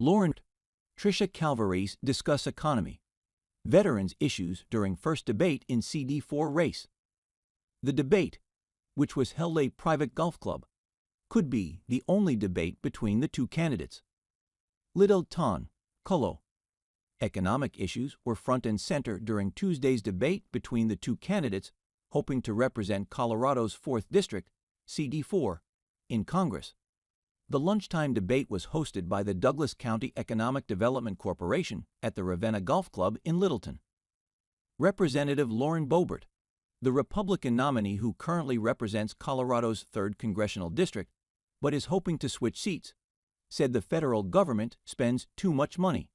Lauren, Trisha Calvarese discuss economy, veterans issues during first debate in CD4 race. The debate, which was held at a private golf club, could be the only debate between the two candidates. Littleton, Colo. Economic issues were front and center during Tuesday's debate between the two candidates hoping to represent Colorado's 4th District, CD4, in Congress. The lunchtime debate was hosted by the Douglas County Economic Development Corporation at the Ravenna Golf Club in Littleton. Representative Lauren Boebert, the Republican nominee who currently represents Colorado's 3rd Congressional District but is hoping to switch seats, said the federal government spends too much money.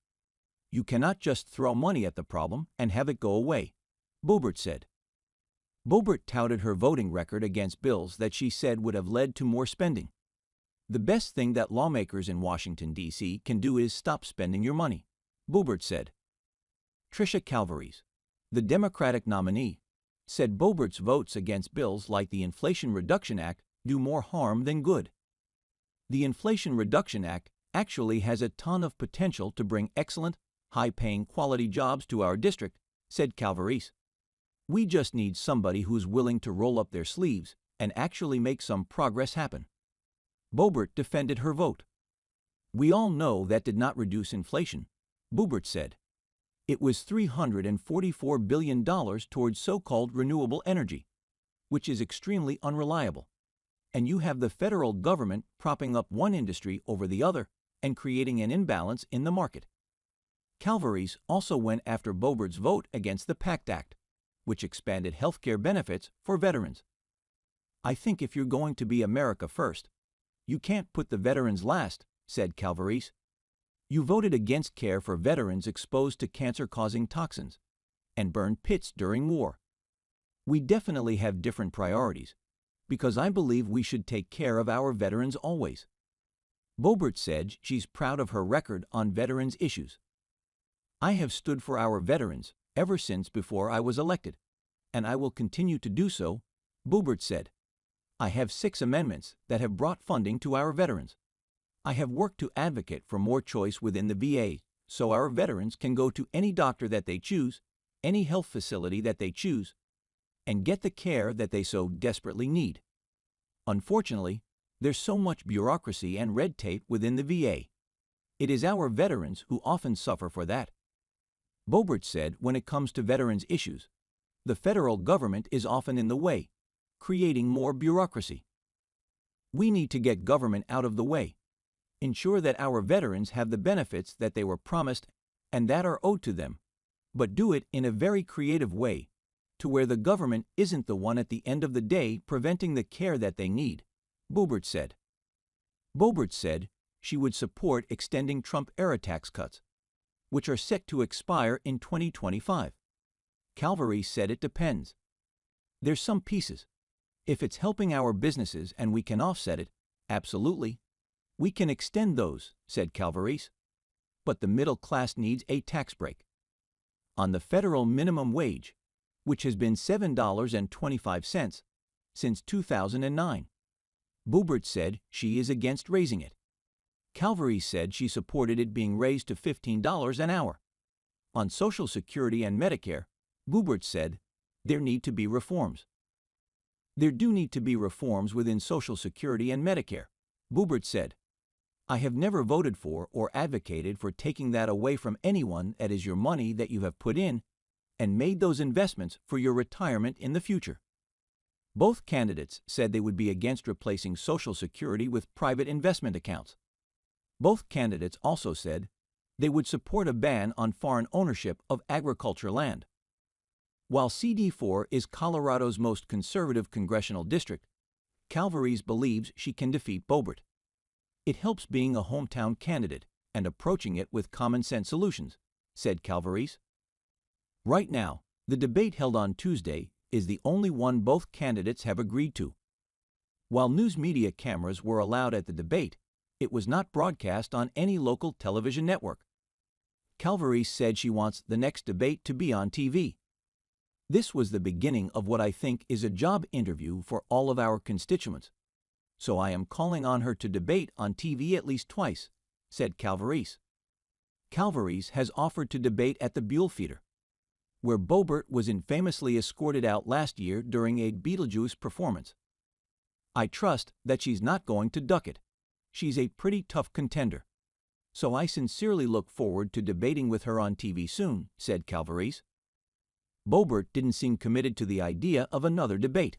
You cannot just throw money at the problem and have it go away, Boebert said. Boebert touted her voting record against bills that she said would have led to more spending. The best thing that lawmakers in Washington, D.C. can do is stop spending your money, Boebert said. Trisha Calvarese, the Democratic nominee, said Boebert's votes against bills like the Inflation Reduction Act do more harm than good. The Inflation Reduction Act actually has a ton of potential to bring excellent, high-paying quality jobs to our district, said Calvarese. We just need somebody who's willing to roll up their sleeves and actually make some progress happen. Boebert defended her vote. We all know that did not reduce inflation, Boebert said. It was $344 billion towards so-called renewable energy, which is extremely unreliable. And you have the federal government propping up one industry over the other and creating an imbalance in the market. Calvarese also went after Boebert's vote against the PACT Act, which expanded health care benefits for veterans. I think if you're going to be America first, you can't put the veterans last, said Calvarese. You voted against care for veterans exposed to cancer-causing toxins and burned pits during war. We definitely have different priorities, because I believe we should take care of our veterans always. Boebert said she's proud of her record on veterans issues. I have stood for our veterans ever since before I was elected, and I will continue to do so, Boebert said. I have 6 amendments that have brought funding to our veterans. I have worked to advocate for more choice within the VA so our veterans can go to any doctor that they choose, any health facility that they choose, and get the care that they so desperately need. Unfortunately, there's so much bureaucracy and red tape within the VA. It is our veterans who often suffer for that. Boebert said when it comes to veterans issues, the federal government is often in the way, creating more bureaucracy. We need to get government out of the way, ensure that our veterans have the benefits that they were promised and that are owed to them, but do it in a very creative way, to where the government isn't the one at the end of the day preventing the care that they need, Boebert said. Boebert said she would support extending Trump-era tax cuts, which are set to expire in 2025. Calvarese said it depends. There's some pieces. If it's helping our businesses and we can offset it, absolutely. We can extend those, said Calvarese. But the middle class needs a tax break. On the federal minimum wage, which has been $7.25 since 2009. Boebert said she is against raising it. Calvarese said she supported it being raised to $15 an hour. On Social Security and Medicare, Boebert said there need to be reforms. There do need to be reforms within Social Security and Medicare, Boebert said. I have never voted for or advocated for taking that away from anyone. That is your money that you have put in and made those investments for your retirement in the future. Both candidates said they would be against replacing Social Security with private investment accounts. Both candidates also said they would support a ban on foreign ownership of agriculture land. While CD4 is Colorado's most conservative congressional district, Calvarese believes she can defeat Boebert. It helps being a hometown candidate and approaching it with common-sense solutions, said Calvarese. Right now, the debate held on Tuesday is the only one both candidates have agreed to. While news media cameras were allowed at the debate, it was not broadcast on any local television network. Calvarese said she wants the next debate to be on TV. This was the beginning of what I think is a job interview for all of our constituents. So I am calling on her to debate on TV at least twice, said Calvarese. Calvarese has offered to debate at the Buell Theater, where Boebert was infamously escorted out last year during a Beetlejuice performance. I trust that she's not going to duck it. She's a pretty tough contender. So I sincerely look forward to debating with her on TV soon, said Calvarese. Boebert didn't seem committed to the idea of another debate.